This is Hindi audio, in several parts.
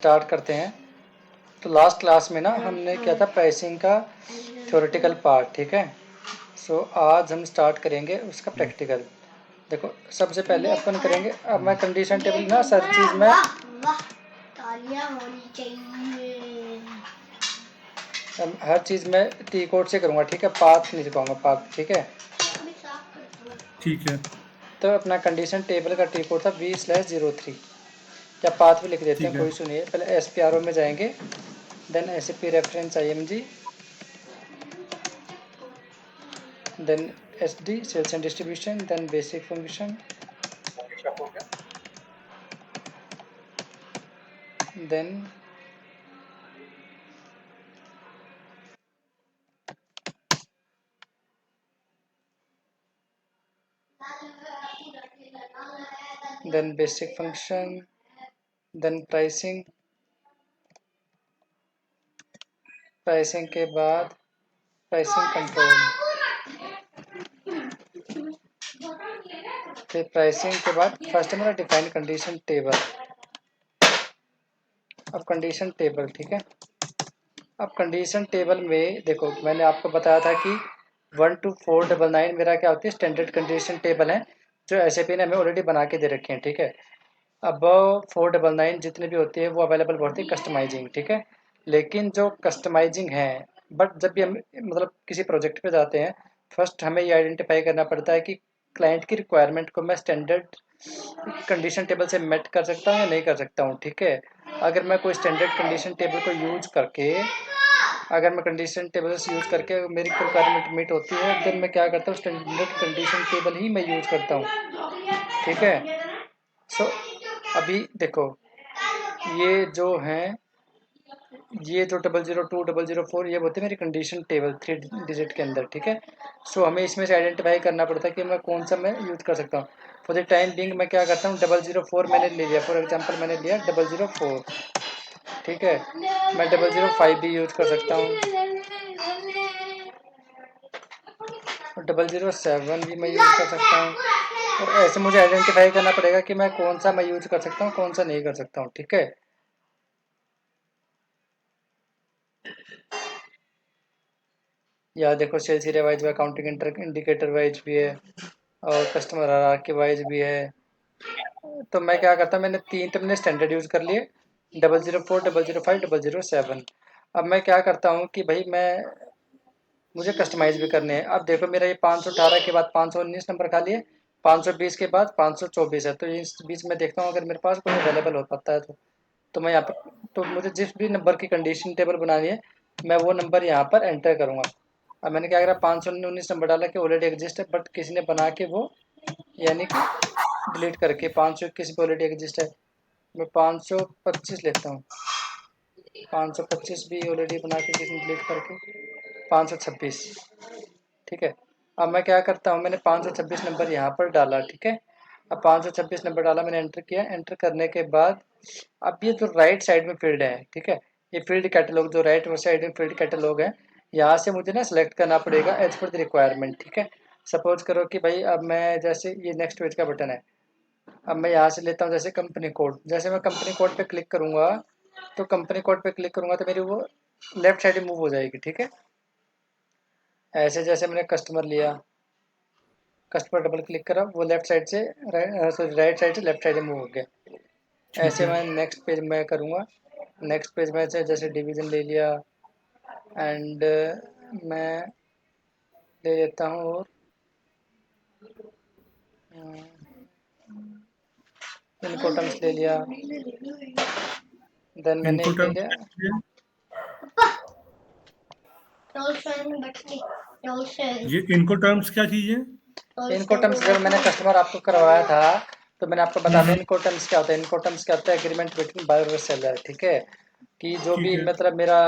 स्टार्ट करते हैं। तो लास्ट क्लास में ना हमने किया था प्राइसिंग का थ्योरेटिकल पार्ट, ठीक है। सो आज हम स्टार्ट करेंगे उसका प्रैक्टिकल। देखो सबसे पहले अपन करेंगे, अब मैं कंडीशन टेबल ना हर चीज़ में हर चीज़ में टी कोड से करूँगा, ठीक है। पाथ नहीं सिखाऊंगा, पाथ, ठीक है। ठीक है। तो अपना कंडीशन टेबल का टी कोड था V/03, या पाथ भी लिख देते ठीक हैं, है। कोई सुनिए। पहले SPRO में जाएंगे, then SAP reference IMG, then SD sales and distribution, then basic function, then basic function, then pricing के बाद प्राइसिंग कंट्रोल, फिर प्राइसिंग के बाद फर्स्ट है मेरा डिफाइन कंडीशन टेबल। अब कंडीशन टेबल, ठीक है। अब कंडीशन टेबल में देखो मैंने आपको बताया था कि 1 to 499 मेरा क्या होती है, स्टैंडर्ड कंडीशन टेबल है, जो SAP ने हमें ऑलरेडी बना के दे रखे हैं, ठीक है। अब 499 जितने भी होती है वो अवेलेबल होती है कस्टमाइजिंग, ठीक है। लेकिन जो कस्टमाइजिंग है, बट जब भी हम मतलब किसी प्रोजेक्ट पे जाते हैं, फर्स्ट हमें ये आइडेंटिफाई करना पड़ता है कि क्लाइंट की रिक्वायरमेंट को मैं स्टैंडर्ड कंडीशन टेबल से मेट कर सकता हूँ या नहीं कर सकता हूँ, ठीक है। अगर मैं कोई स्टैंडर्ड कंडीशन टेबल को यूज करके अगर मैं कंडीशन टेबल से यूज़ करके मेरी रिक्वायरमेंट मीट होती है, देन मैं क्या करता हूँ, स्टैंडर्ड कंडीशन टेबल ही मैं यूज़ करता हूँ, ठीक है। सो अभी देखो ये जो हैं, ये जो 002 004 ये होती है मेरी कंडीशन टेबल 3 डिजिट के अंदर, ठीक है। सो हमें इसमें से आइडेंटिफाई करना पड़ता है कि मैं कौन सा मैं यूज़ कर सकता हूँ। फॉर द टाइम बिंग मैं क्या करता हूँ, 004 मैंने ले लिया, फॉर एग्जांपल मैंने लिया 004, ठीक है। मैं 005 भी यूज़ कर सकता हूँ, और 007 भी मैं यूज़ कर सकता हूँ। और ऐसे मुझे आइडेंटिफाई करना पड़ेगा कि मैं कौन सा मैं यूज़ कर सकता हूँ, कौन सा नहीं कर सकता हूँ, ठीक है। या देखो सेल्स एरिया वाइज भी, अकाउंटिंग इंडिकेटर वाइज भी है, और कस्टमर हायरार्की वाइज भी है। तो मैं क्या करता हूँ, मैंने तीन तो मैंने स्टैंडर्ड यूज़ कर लिए, 004 005 007। अब मैं क्या करता हूँ कि भाई मुझे कस्टमाइज भी करने हैं। अब देखो मेरा ये 518 के बाद 519 नंबर खाली है, 520 के बाद 524 है। तो इस बीच में देखता हूँ अगर मेरे पास कोई अवेलेबल हो पाता है तो मैं यहाँ पर, तो मुझे जिस भी नंबर की कंडीशन टेबल बनानी है, मैं वो नंबर यहाँ पर एंटर करूँगा। अब मैंने क्या करा, 519 नंबर डाला कि ऑलरेडी एग्जिस्ट है, बट किसी ने बना के वो यानी कि डिलीट करके 521 पे ऑलरेडी एग्जिस्ट है। मैं 525 लेता हूँ, 525 भी ऑलरेडी बना के किसी ने डिलीट करके 526, ठीक है। अब मैं क्या करता हूँ, मैंने 526 नंबर यहाँ पर डाला, ठीक है। अब 526 नंबर डाला, मैंने एंटर किया। एंटर करने के बाद अब ये जो राइट साइड में फील्ड है, ठीक है, ये फील्ड कैटलॉग जो राइट साइड में फील्ड कैटलॉग है, यहाँ से मुझे ना सेलेक्ट करना पड़ेगा एज पर द रिक्वायरमेंट, ठीक है। सपोज करो कि भाई अब मैं जैसे ये नेक्स्ट पेज का बटन है, अब मैं यहाँ से लेता हूँ जैसे कंपनी कोड। जैसे मैं कंपनी कोड पे क्लिक करूँगा, तो कंपनी कोड पे क्लिक करूँगा तो मेरी वो लेफ्ट साइड मूव हो जाएगी, ठीक है। ऐसे जैसे मैंने कस्टमर लिया, कस्टमर डबल क्लिक करा, वो लेफ्ट साइड से राइट साइड से लेफ्ट साइड में मूव हो गया। ठीक ऐसे है। मैं नेक्स्ट पेज में करूँगा। नेक्स्ट पेज में से जैसे डिवीज़न ले लिया, एंड मैं ले लेता हूँ, और इनको टर्म्स ले लिया, देन मैंने इनको एक ले टर्म्स लिया। क्या चीज़ है? ये इनको टर्म्स क्या चीज़ है? इनको टर्म्स जब मैंने कस्टमर आपको करवाया था, तो मैंने आपको बताया था हम्म। इनको टर्म्स क्या होता है। इनको टर्म्स क्या होता है, एग्रीमेंट बिटवीन बायर और सेलर, ठीक है। कि जो ठीक भी है। मतलब मेरा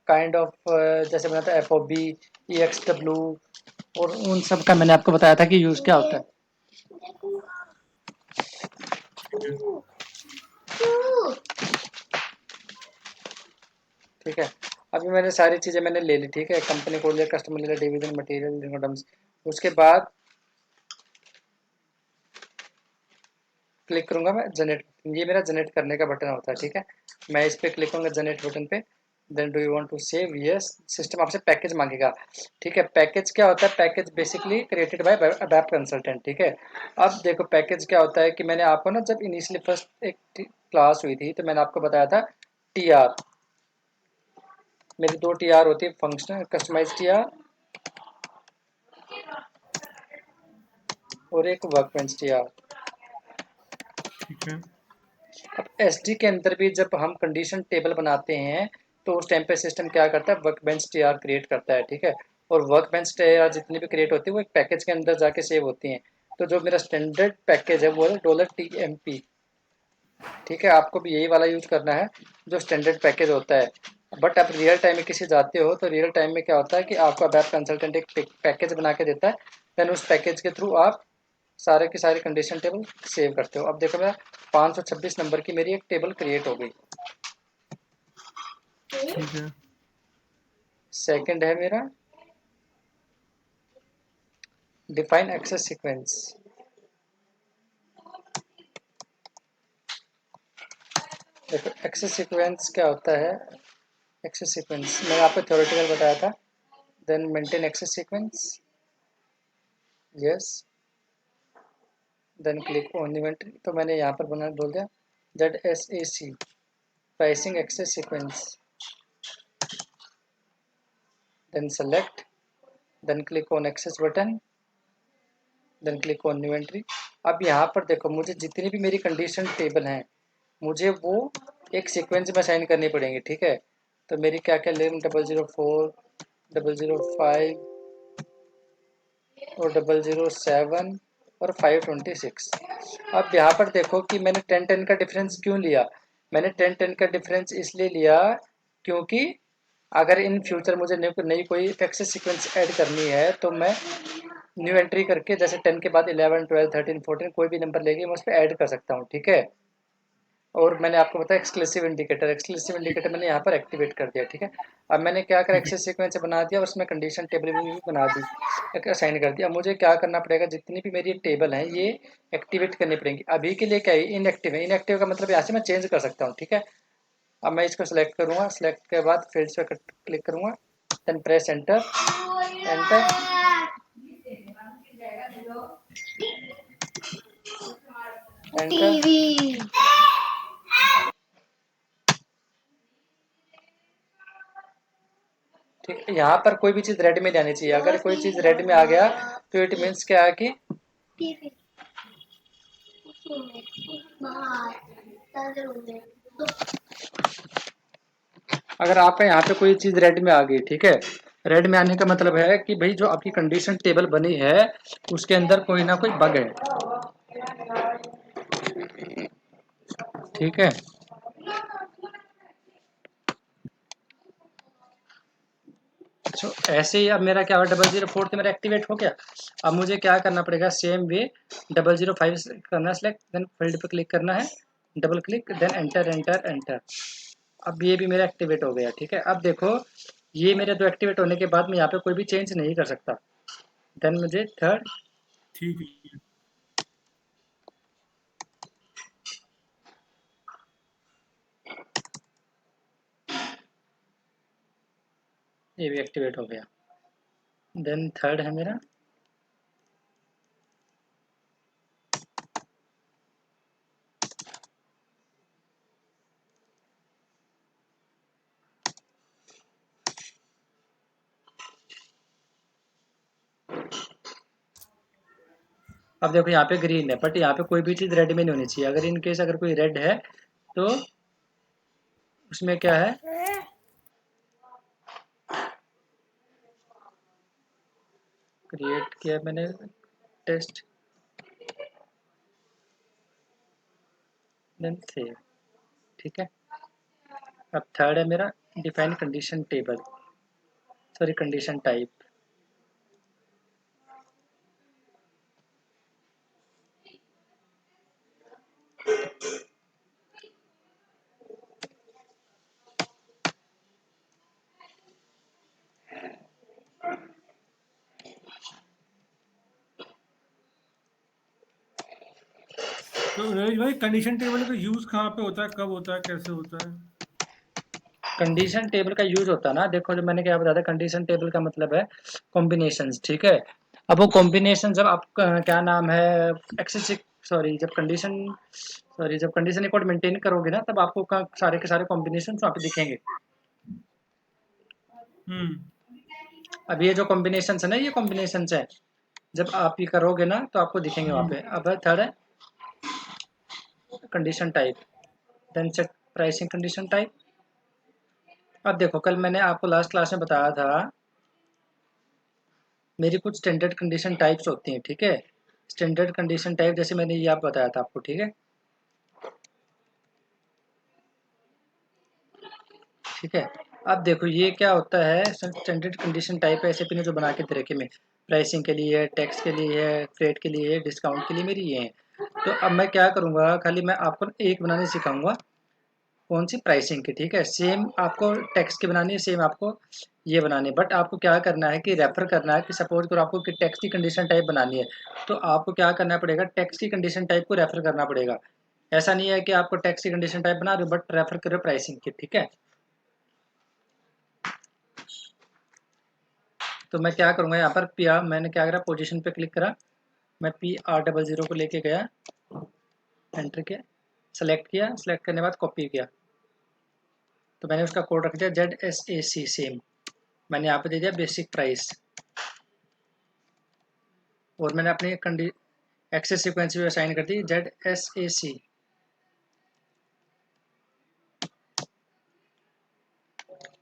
काइंड ऑफ जैसे मैंने था FOB, EXW, और उन सब का मैंने आपको बताया था कि यूज़ क्या होता है, ठीक है। ठीक है। अभी मैंने सारी चीज़ें मैंने ले ली, ठीक है। कंपनी को लिया, कस्टमर ले लिया, डिवीजन, मटेरियल, इनको टर्म्स। उसके बाद क्लिक करूंगा मैं जनरेट, ये मेरा जनरेट करने का बटन होता है, ठीक है। मैं इस पे क्लिक करूंगा जनरेट बटन पे। Then do you want to save, yes. System आपसे पैकेज मांगेगा, ठीक है। पैकेज क्या होता है, package basically created by web consultant, ठीक है। अब देखो पैकेज क्या होता है कि मैंने आपको ना जब इनिशियली फर्स्ट एक क्लास हुई थी तो मैंने आपको बताया था टी आर, मेरी 2 टी आर होती है, फंक्शनल कस्टमाइज टी आर और एक वर्कबेंच टी आर। ठीक है। अब एसडी के अंदर भी जब हम कंडीशन टेबल बनाते हैं तो उस टाइम पे सिस्टम क्या करता है, वर्कबेंच टीआर क्रिएट करता है, ठीक है। और वर्कबेंच टीआर जितनी भी क्रिएट होती है वो एक पैकेज के अंदर जाके सेव होती हैं। तो जो मेरा स्टैंडर्ड पैकेज है वो है $TMP, ठीक है। आपको भी यही वाला यूज करना है जो स्टैंडर्ड पैकेज होता है। बट आप रियल टाइम में किसी जाते हो तो रियल टाइम में क्या होता है कि आपका वेब कंसल्टेंट एक पैकेज बना के देता है, देन उस पैकेज के थ्रू आप सारे के सारे कंडीशन टेबल सेव करते हो। अब देखो मैं 526 नंबर की मेरी एक टेबल क्रिएट हो गई। ठीक है। सेकंड है मेरा डिफाइन एक्सेस सीक्वेंस। देखो एक्सेस सीक्वेंस क्या होता है, एक्सेस सीक्वेंस मैंने आपको थ्योरेटिकल बताया था। Then maintain access sequence, yes. Then click on inventory, तो मैंने यहाँ पर बना बोल दिया ZSAC pricing access sequence. Then select, then click on access button, then click on new entry. अब यहाँ पर देखो मुझे जितनी भी मेरी कंडीशन टेबल हैं मुझे वो एक सीक्वेंस में असाइन करनी पड़ेंगी, ठीक है। तो मेरी क्या क्या लेम 004 005 और 007 और 526। अब यहाँ पर देखो कि मैंने 10-10 का डिफरेंस क्यों लिया। मैंने 10-10 का डिफरेंस इसलिए लिया क्योंकि अगर इन फ्यूचर मुझे नई कोई एक्सेस सीक्वेंस ऐड करनी है तो मैं न्यू एंट्री करके जैसे 10 के बाद 11 12 13 14 कोई भी नंबर लेके मैं उस पर ऐड कर सकता हूँ, ठीक है। और मैंने आपको बताया एक्सक्लूसिव इंडिकेटर, एक्सक्लूसिव इंडिकेटर मैंने यहाँ पर एक्टिवेट कर दिया, ठीक है। अब मैंने क्या करा, ठीक है। एक्सेस सीक्वेंस बना दिया और उसमें कंडीशन टेबल भी बना दी, एक असाइन कर दिया। अब मुझे क्या करना पड़ेगा, जितनी भी मेरी टेबल है ये एक्टिवेट करनी पड़ेंगी। अभी के लिए क्या है, इनएक्टिव है। इनएक्टिव का मतलब यहाँ से मैं चेंज कर सकता हूँ, ठीक है। अब मैं इसको सेलेक्ट करूँगा, सेलेक्ट के बाद फील्ड्स पे क्लिक करूँगा, then press enter, enter, enter. ठीक है, यहाँ पर कोई भी चीज़ रेड में जानी चाहिए। अगर कोई चीज़ रेड में आ गया तो इट मीन्स क्या है कि अगर आपका यहाँ पे कोई चीज़ रेड में आ गई, ठीक है। रेड में आने का मतलब है कि भाई जो आपकी कंडीशन टेबल बनी है उसके अंदर कोई ना कोई बग है, ठीक है। तो ऐसे ही अब मेरा क्या हुआ, 004 तो मेरा एक्टिवेट हो गया। अब मुझे क्या करना पड़ेगा, सेम वे 005 करना, सेलेक्ट, देन फील्ड पे क्लिक करना है, double click, then enter, enter, enter. अब ये भी मेरा एक्टिवेट हो गया, ठीक है। अब देखो ये मेरे दो एक्टिवेट होने के बाद मैं यहाँ पे कोई भी चेंज नहीं कर सकता। देन मुझे थर्ड, ठीक है। ये भी एक्टिवेट हो गया। देन थर्ड है मेरा, अब देखो यहाँ पे ग्रीन है बट यहाँ पे कोई भी चीज़ रेड में नहीं होनी चाहिए। अगर इन केस अगर कोई रेड है तो उसमें क्या है, क्रिएट किया मैंने टेस्ट, देन सेव, ठीक है। अब थर्ड है मेरा define condition table, sorry condition type. तो नरेश भाई कंडीशन टेबल का यूज कहाँ पे होता है, कब होता है, कैसे होता है? कंडीशन टेबल का यूज होता है ना, देखो जब मैंने क्या बताया था, कंडीशन टेबल का मतलब है कॉम्बिनेशंस, ठीक है। अब वो कॉम्बिनेशन जब आप क्या नाम है, एक्सेस, सॉरी जब कंडीशन, सॉरी जब कंडीशन रिकॉर्ड मेंटेन करोगे ना, तब आपको सारे के सारे कॉम्बिनेशन वहाँ पे दिखेंगे। हम्म। अब ये जो कॉम्बिनेशन है ना, ये कॉम्बिनेशन है, जब आप ये करोगे ना तो आपको दिखेंगे वहाँ हम्म। पे। अब थर्ड है condition type, then set pricing condition type. अब देखो कल मैंने आपको लास्ट क्लास में बताया था, मेरी कुछ स्टैंडर्ड कंडीशन टाइप्स होती हैं, ठीक है। स्टैंडर्ड कंडीशन टाइप जैसे मैंने ये आप बताया था आपको, ठीक है, ठीक है। अब देखो ये क्या होता है, स्टैंडर्ड कंडीशन टाइप ऐसे भी जो बना के दे रखे में, प्राइसिंग के लिए है, टैक्स के लिए है, फ्रेट के लिए है, डिस्काउंट के लिए मेरी ये है। तो अब मैं क्या करूँगा, खाली मैं आपको एक बनाने सिखाऊंगा, कौन सी प्राइसिंग की, ठीक है। सेम आपको टैक्स की बनानी है, सेम आपको ये बनानी है, बट आपको क्या करना है कि रेफर करना है कि सपोज करो आपको कि टैक्स की कंडीशन टाइप बनानी है, तो आपको क्या करना पड़ेगा, टैक्स की कंडीशन टाइप को रेफर करना पड़ेगा। ऐसा नहीं है कि आपको टैक्स की कंडीशन टाइप बना रहे हो बट रेफर करो प्राइसिंग की, ठीक है। तो मैं क्या करूँगा यहाँ पर पी आर, मैंने क्या करा, पोजीशन पे क्लिक करा, मैं PR00 को लेके गया, एंटर किया, सेलेक्ट किया, सेलेक्ट करने के बाद कॉपी किया, तो मैंने उसका कोड रख दिया ZSAC सेम, मैंने यहाँ पे दे दिया बेसिक प्राइस, और मैंने अपनी एक्सेस सीक्वेंस भी असाइन कर दी ZSAC,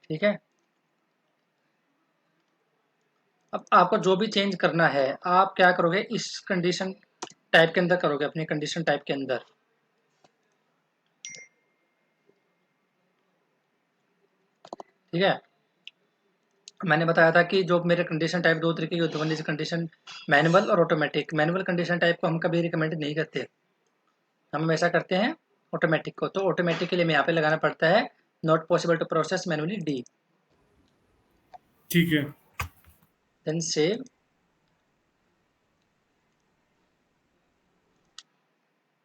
ठीक है। अब आपको जो भी चेंज करना है आप क्या करोगे, इस कंडीशन टाइप के अंदर करोगे, अपनी कंडीशन टाइप के अंदर, ठीक है। मैंने बताया था कि जो मेरे कंडीशन टाइप दो तरीके की होते हैं, वन इज कंडीशन मैनुअल और ऑटोमेटिक। मैनुअल कंडीशन टाइप को हम कभी रिकमेंड नहीं करते, हम हमेशा करते हैं ऑटोमेटिक को। तो ऑटोमेटिक के लिए मैं यहाँ पे लगाना पड़ता है not possible to process manually D, ठीक है। Then save,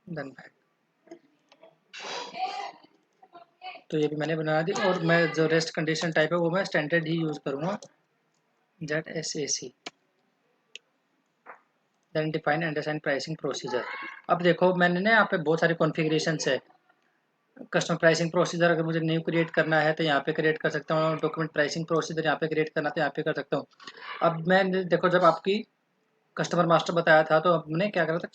then back. तो ये भी मैंने बना दी, और मैं जो रेस्ट कंडीशन टाइप है वो मैं स्टैंडर्ड ही यूज़ करूँगा, ZSAC, then define and assign pricing procedure. अब देखो मैंने ना यहाँ पे बहुत सारी कॉन्फ़िगरेशन है, कस्टमर प्राइसिंग प्रोसीजर अगर मुझे न्यू क्रिएट करना है तो यहाँ पे क्रिएट कर सकता हूँ, डॉक्यूमेंट प्राइसिंग प्रोसीजर यहाँ पे क्रिएट करना तो यहाँ पे कर सकता हूँ। अब मैं देखो जब आपकी कस्टमर मास्टर बताया था तो हमने क्या करा था,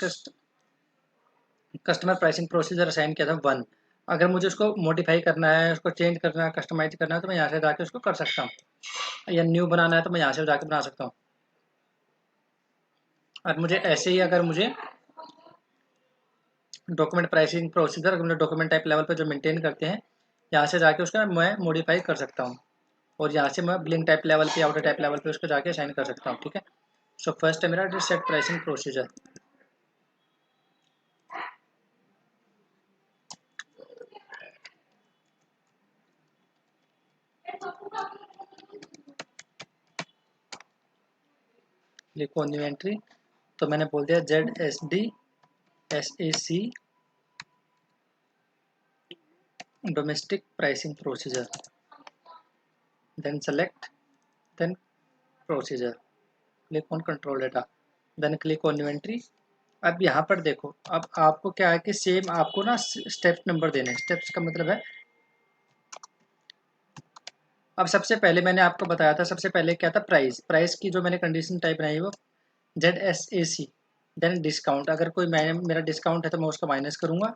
कस्टमर प्राइसिंग प्रोसीजर असाइन किया था 1। अगर मुझे उसको मॉडिफाई करना है, उसको चेंज करना है, कस्टमाइज करना है, तो मैं यहाँ से जाके उसको कर सकता हूँ, या न्यू बनाना है तो मैं यहाँ से जाके बना सकता हूँ। और मुझे ऐसे ही अगर मुझे डॉक्यूमेंट प्राइसिंग प्रोसीजर, अगर मुझे डॉक्यूमेंट टाइप लेवल पे जो मेंटेन करते हैं, यहाँ से जाके उसका मैं मॉडिफाई कर सकता हूँ, और यहाँ से मैं बिलिंग टाइप लेवल पे, आउटर टाइप लेवल पे उसको जाके असाइन कर सकता हूँ, ठीक है। सो फर्स्ट है मेरा सेट प्राइसिंग प्रोसीजर। लिखो न्यू एंट्री, तो मैंने बोल दिया ZSAC domestic pricing procedure, then select, then procedure, click on control data, then click on new entry. अब यहाँ पर देखो, अब आपको क्या है कि सेम आपको ना स्टेप नंबर देने हैं। स्टेप्स का मतलब है, अब सबसे पहले मैंने आपको बताया था, सबसे पहले क्या था, प्राइस, प्राइस की जो मैंने कंडीशन टाइप बनाई वो ZSAC, देन डिस्काउंट, अगर कोई मेरा डिस्काउंट है तो मैं उसको माइनस करूँगा,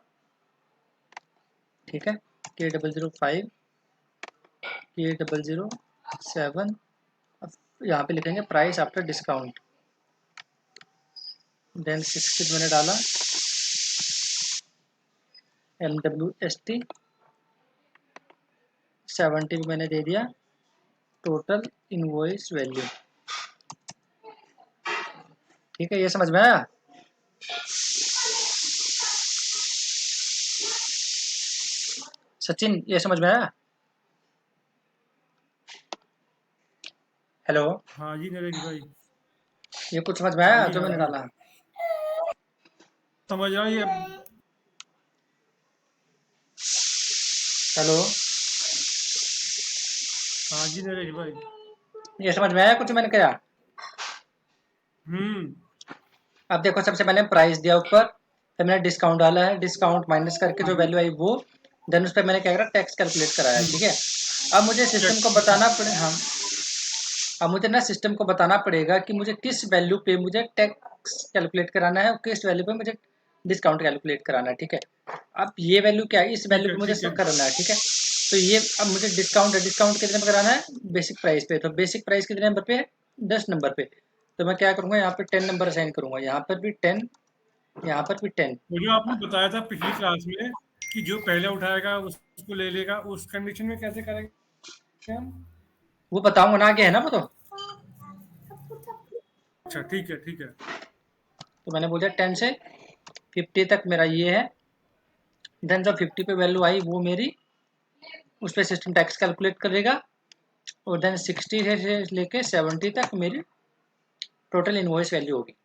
ठीक है। K005, K007, अब यहाँ पे लिखेंगे प्राइस आफ्टर डिस्काउंट, देन 60 मैंने डाला, MWST 70 भी मैंने दे दिया, टोटल इनवॉइस वैल्यू, ठीक है। ये समझ में आया? सचिन ये समझ में आया? हेलो, हाँ जी नरेश भाई। ये कुछ समझ में हाँ आया जी, जो हाँ मैंने जी। डाला? समझ रहा हूँ ये। हेलो। हाँ जी नरेश भाई। ये समझ में आया कुछ मैंने कहा? हम्म। अब देखो, सबसे पहले प्राइस दिया ऊपर, फिर मैंने डिस्काउंट डाला है, डिस्काउंट माइनस करके हाँ जो जी। वैल्यू आई वो, देन उस पर मैंने क्या करा, टैक्स कैलकुलेट कराया, हम्म। ठीक है। अब मुझे सिस्टम चेक को ठीक है। बताना पड़े, हाँ, अब मुझे ना सिस्टम को बताना पड़ेगा कि मुझे किस वैल्यू पे मुझे टैक्स कैलकुलेट कराना है और किस वैल्यू पे मुझे डिस्काउंट कैलकुलेट कराना है, ठीक है। अब ये वैल्यू क्या है, इस ठीक वैल्यू है। पे मुझे ठीक है। करना है, ठीक है। तो ये अब मुझे डिस्काउंट है, डिस्काउंट कितने पे कराना है, बेसिक प्राइस पे। तो बेसिक प्राइस कितने नंबर पे है, 10 नंबर पे। तो मैं क्या करूंगा, यहाँ पे 10 नंबर असाइन करूंगा, यहाँ पर भी 10, यहाँ पर भी 10। वो जो आपने बताया था पिछली क्लास में कि जो पहले उठाएगा उसको ले लेगा, उस कंडीशन में कैसे करेंगे हम? वो बताऊंगा ना, आगे है ना वो तो। अच्छा ठीक है। ठीक है। तो मैंने बोला 10 से 50 तक मेरा ये है। देन जब 50 पे वैल्यू आई वो मेरी, उस पर सिस्टम टैक्स कैलकुलेट करेगा। और देन 60 से लेके 70 तक मेरी टोटल इनवॉइस वैल्यू होगी।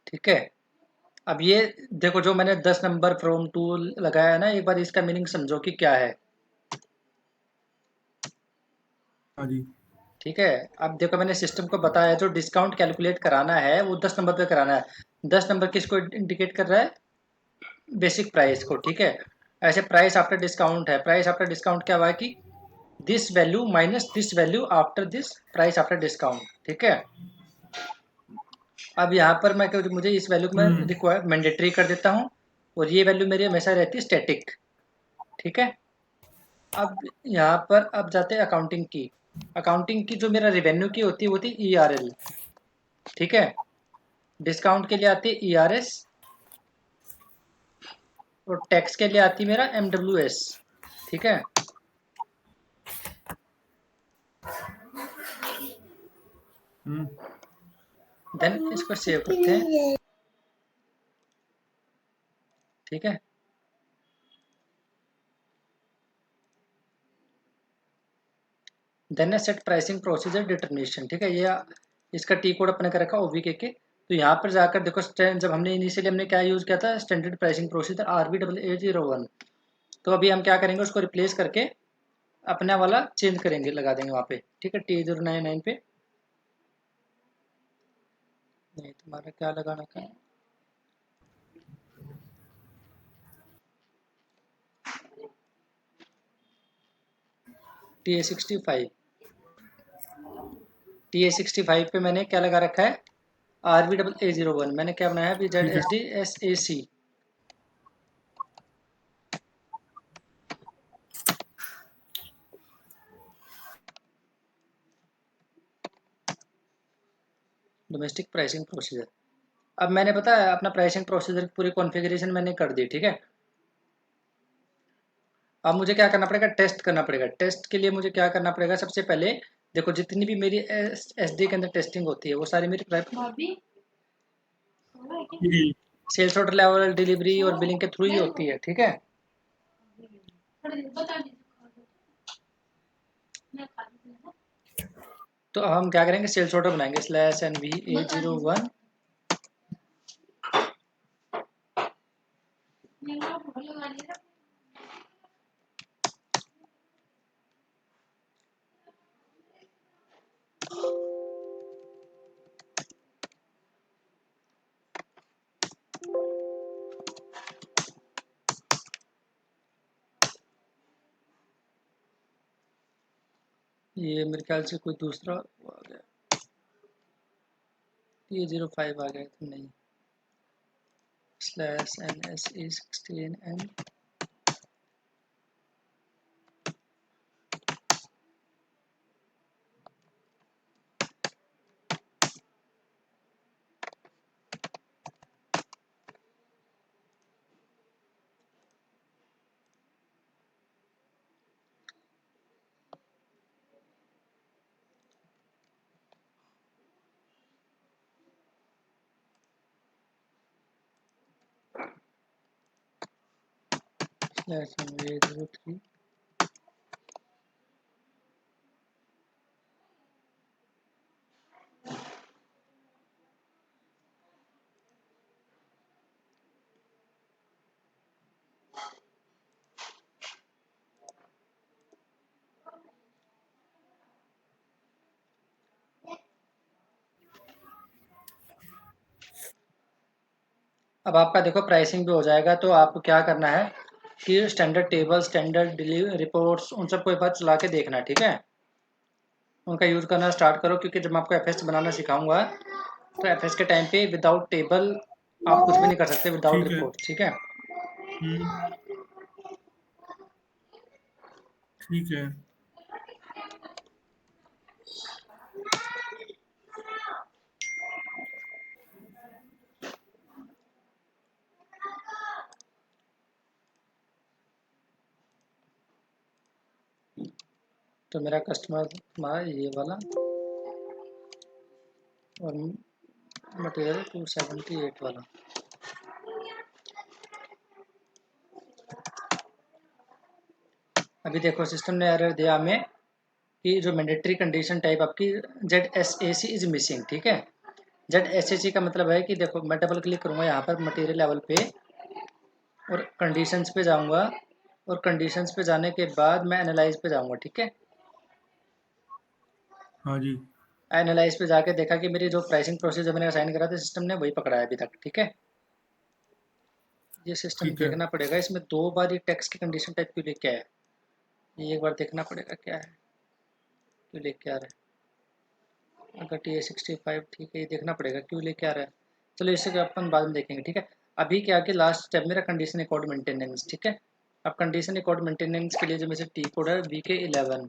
ठीक है। अब ये देखो, जो मैंने 10 नंबर फ्रॉम टू लगाया है ना, एक बार इसका मीनिंग समझो कि क्या है। हाँ जी। ठीक है। अब देखो, मैंने सिस्टम को बताया जो डिस्काउंट कैलकुलेट कराना है वो 10 नंबर पे कराना है। 10 नंबर किसको इंडिकेट कर रहा है, बेसिक प्राइस को, ठीक है। ऐसे प्राइस आफ्टर डिस्काउंट है, प्राइस आफ्टर डिस्काउंट क्या हुआ कि this value minus this value after this price after discount, ठीक है। अब यहाँ पर मैं मुझे इस वैल्यू को मैं हम्म। रिक्वायर मैंडेटरी कर देता हूँ, और ये वैल्यू मेरी हमेशा रहती है स्टैटिक, ठीक है। अब यहाँ पर अब जाते हैं अकाउंटिंग की। अकाउंटिंग की जो मेरा रेवेन्यू की होती है वो होती है ERL, ठीक है। डिस्काउंट के लिए आती है ERS, और टैक्स के लिए आती है मेरा MWS, ठीक है। हम्म। देन इसको सेव करते हैं, ठीक है। Then set pricing procedure determination, ठीक है। ये इसका टी कोड अपने का रखा OVK के। तो यहाँ पर जाकर देखो, जब हमने इनिशियली हमने क्या यूज़ किया था, स्टैंडर्ड प्राइसिंग प्रोसीजर RB8801। तो अभी हम क्या करेंगे, उसको रिप्लेस करके अपना वाला चेंज करेंगे, लगा देंगे वहाँ पे, ठीक है, T099 पे। नहीं, तुम्हारा क्या लगाना था, TA65 पे मैंने क्या लगा रखा है, RB8801। मैंने क्या बनाया अभी, ठीक है। ZSDSAC। Domestic pricing procedure. अब मैंने पता है अपना प्राइसिंग प्रोसीजर की पूरी कॉन्फ़िगरेशन मैंने कर दी, ठीक है। अब मुझे क्या करना पड़ेगा, टेस्ट करना पड़ेगा। टेस्ट के लिए मुझे क्या करना पड़ेगा, सबसे पहले देखो, जितनी भी मेरी SD के अंदर टेस्टिंग होती है वो सारी मेरी जी। सेल्स ऑर्डर लेवल, डिलीवरी और बिलिंग के थ्रू ही होती है, ठीक है। तो अब हम क्या करेंगे, सेल्स ऑर्डर बनाएंगे, /NVA01। ये मेरे ख्याल से कोई दूसरा वो आ गया, T05 आ गया, तो नहीं, /NSE16N। /803। अब आपका देखो प्राइसिंग भी हो जाएगा, तो आपको क्या करना है कि standard table, standard delivery reports, उन सबको एक बार चला के देखना है, ठीक है। उनका यूज़ करना स्टार्ट करो, क्योंकि जब मैं आपको एफ बनाना सिखाऊंगा तो एफ के टाइम पे विदाउट टेबल आप कुछ भी नहीं कर सकते, विदाउट ठीक है। रिपोर्ट, ठीक है। हम्म। ठीक है। तो मेरा कस्टमर हमारा ये वाला, और मटेरियल 278 वाला। अभी देखो सिस्टम ने एरर दिया हमें कि जो मैंडेटरी कंडीशन टाइप आपकी ZSAC इज मिसिंग, ठीक है। ZSAC का मतलब है कि देखो मैं डबल क्लिक करूंगा यहाँ पर मटेरियल लेवल पे और कंडीशंस पे जाऊंगा, और कंडीशंस पे जाने के बाद मैं एनालाइज पे जाऊंगा, ठीक है। हाँ जी। एनालाइज पे जाके देखा कि मेरी जो प्राइसिंग प्रोसीजर मैंने असाइन करा था सिस्टम ने वही पकड़ा है अभी तक, ठीक है। ये सिस्टम ठीक है। देखना पड़ेगा, इसमें 2 बार ये टैक्स की कंडीशन टाइप क्यों लेके आया है, ये एक बार देखना पड़ेगा क्या है, क्यों लेके आ रहा है। अगर TA65 ठीक है, ये देखना पड़ेगा क्यों लेके आ रहा है। चलो इसे अपन बाद में देखेंगे, ठीक है। अभी क्या कि लास्ट स्टेप मेरा कंडीशन रिकॉर्ड मेंटेनेंस, ठीक है। अब कंडीशन रिकॉर्ड मेंटेनेंस के लिए जो मेरे टी कोड है VK11,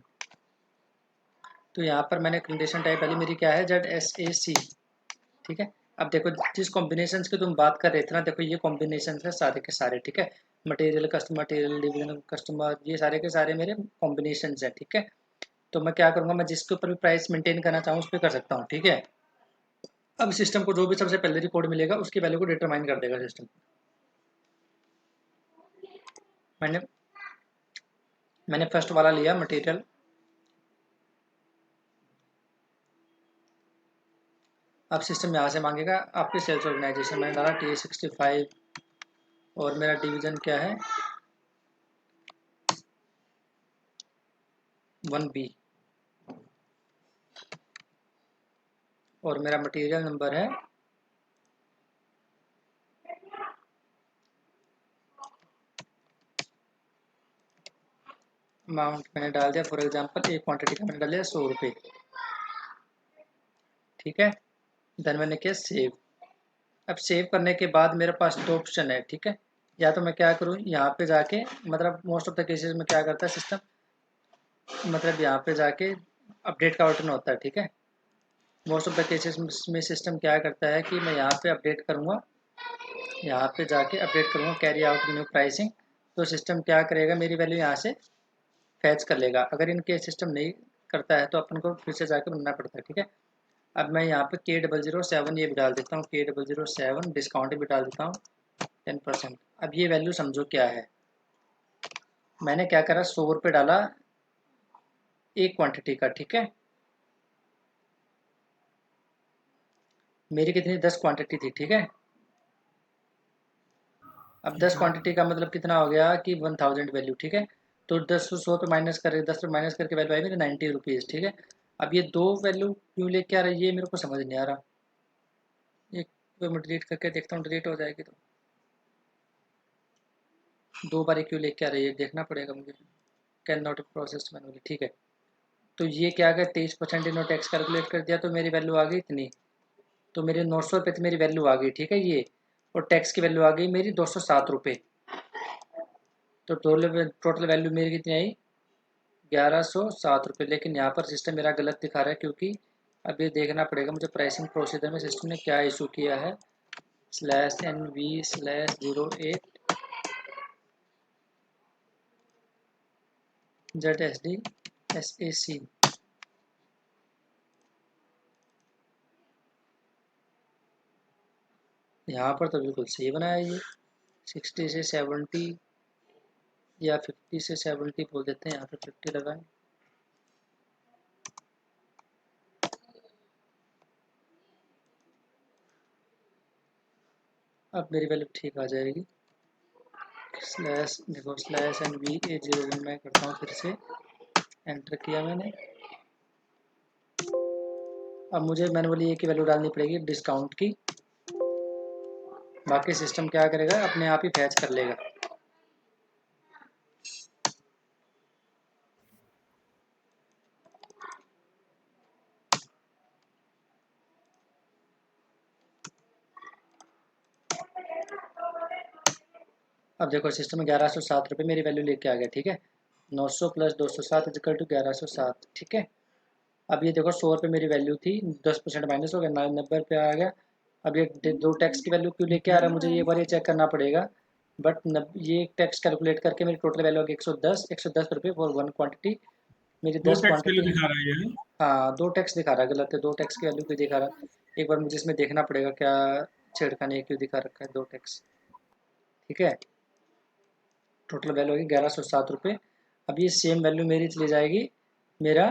तो यहाँ पर मैंने कंडीशन टाइप वाली मेरी क्या है ZSAC, ठीक है। अब देखो जिस कॉम्बिनेशन की तुम बात कर रहे थे ना, देखो ये कॉम्बिनेशन है सारे के सारे, ठीक है। Material customer, material division customer, ये सारे के सारे मेरे कॉम्बिनेशन है, ठीक है। तो मैं क्या करूँगा, मैं जिसके ऊपर भी प्राइस मेंटेन करना चाहूँ उस पर कर सकता हूँ, ठीक है। अब सिस्टम को जो भी सबसे पहले रिकॉर्ड मिलेगा उसकी वैल्यू को डिटरमाइन कर देगा सिस्टम। मैंने मैंने फर्स्ट वाला लिया मटेरियल। अब सिस्टम यहाँ से मांगेगा आपके सेल्स ऑर्गेनाइजेशन, मैंने डाला TA65, और मेरा डिवीजन क्या है 1B, और मेरा मटेरियल नंबर है अमाउंट मैंने डाल दिया, फॉर एग्जांपल एक क्वांटिटी का मैंने डाल दिया 100 रुपये, ठीक है। देन मैंने किया सेव। अब सेव करने के बाद मेरे पास 2 ऑप्शन है, ठीक है। या तो मैं क्या करूँ यहाँ पे जाके, मतलब मोस्ट ऑफ द केसेस में क्या करता है सिस्टम, मतलब यहाँ पे जाके अपडेट का बटन होता है, ठीक है। मोस्ट ऑफ द केसेस में सिस्टम क्या करता है कि मैं यहाँ पे अपडेट करूँगा, यहाँ पे जाके अपडेट करूँगा कैरी आउट न्यू प्राइसिंग, तो सिस्टम क्या करेगा मेरी वैल्यू यहाँ से फैच कर लेगा। अगर इनके सिस्टम नहीं करता है तो अपन को फिर से जाके बनना पड़ता है, ठीक है। अब मैं यहाँ पे K007 ये भी डाल देता हूँ, K007 डिस्काउंट भी डाल देता हूँ 10%। अब ये वैल्यू समझो क्या है, मैंने क्या करा 100 रुपये डाला एक क्वांटिटी का, ठीक है। मेरी कितनी 10 क्वांटिटी थी, ठीक है। अब ठीक 10 है। क्वांटिटी का मतलब कितना हो गया कि 1000 वैल्यू, ठीक है। तो 10 100 पे माइनस कर 10 पे माइनस करके वैल्यू आई मेरी 90 रुपीज़, ठीक है। अब ये दो वैल्यू क्यों लेके आ रहा है ये मेरे को समझ नहीं आ रहा। एक मैं डिलीट करके देखता हूँ, डिलीट हो जाएगी तो 2 बार क्यों लेके आ रही है देखना पड़ेगा मुझे। कैन नॉट प्रोसेस मैनुअली, ठीक है। तो ये क्या अगर 23% इन्होंने टैक्स कैलकुलेट कर दिया तो मेरी वैल्यू आ गई इतनी, तो मेरे 900 रुपये तो मेरी वैल्यू आ गई, ठीक है ये। और टैक्स की वैल्यू आ गई मेरी 207 रुपये, तो टोटल वैल्यू मेरी कितनी आई 1107 रुपये। लेकिन यहाँ पर सिस्टम मेरा गलत दिखा रहा है, क्योंकि अब ये देखना पड़ेगा मुझे प्राइसिंग प्रोसीजर में सिस्टम ने क्या इशू किया है। /NV/08 ZSDSAC, यहाँ पर तो बिल्कुल सही बनाया ये 60 से 70 या 50 से 70 बोल देते हैं, यहाँ पे 50 लगाएं। अब मेरी वैल्यू ठीक आ जाएगी। स्लैश देखो, स्लैश एंड वी ए 01 मैं करता हूँ फिर से, एंटर किया मैंने। अब मुझे मैनुअली ये की वैल्यू डालनी पड़ेगी डिस्काउंट की, बाकी सिस्टम क्या करेगा, अपने आप ही फैच कर लेगा। अब देखो सिस्टम में 1107 रुपये मेरी वैल्यू लेके आ गया, ठीक है। 900 प्लस 207 इक्वल टू 1107, ठीक है। अब ये देखो 100 रुपये मेरी वैल्यू थी, 10% माइनस हो गया, 90 रुपये आ गया। अब ये दो टैक्स की वैल्यू क्यों लेके आ रहा है, मुझे ये बार ये चेक करना पड़ेगा। बट ये टैक्स कैलकुलेट करके मेरी टोटल वैल्यू आ गई 110 रुपये फॉर 1 क्वांटिटी। मेरी दो 10 टैक्स वैल्यू क्वांटिटी। दिखा रहा है ये। हाँ, दो टैक्स दिखा रहा है, गलत है, दो टैक्स की वैल्यू क्यों दिखा रहा है, एक बार मुझे इसमें देखना पड़ेगा क्या छेड़खानी है, क्यों दिखा रखा है दो टैक्स। ठीक है, टोटल वैल्यू होगी 1107 रुपये। अब ये सेम वैल्यू मेरी चली जाएगी मेरा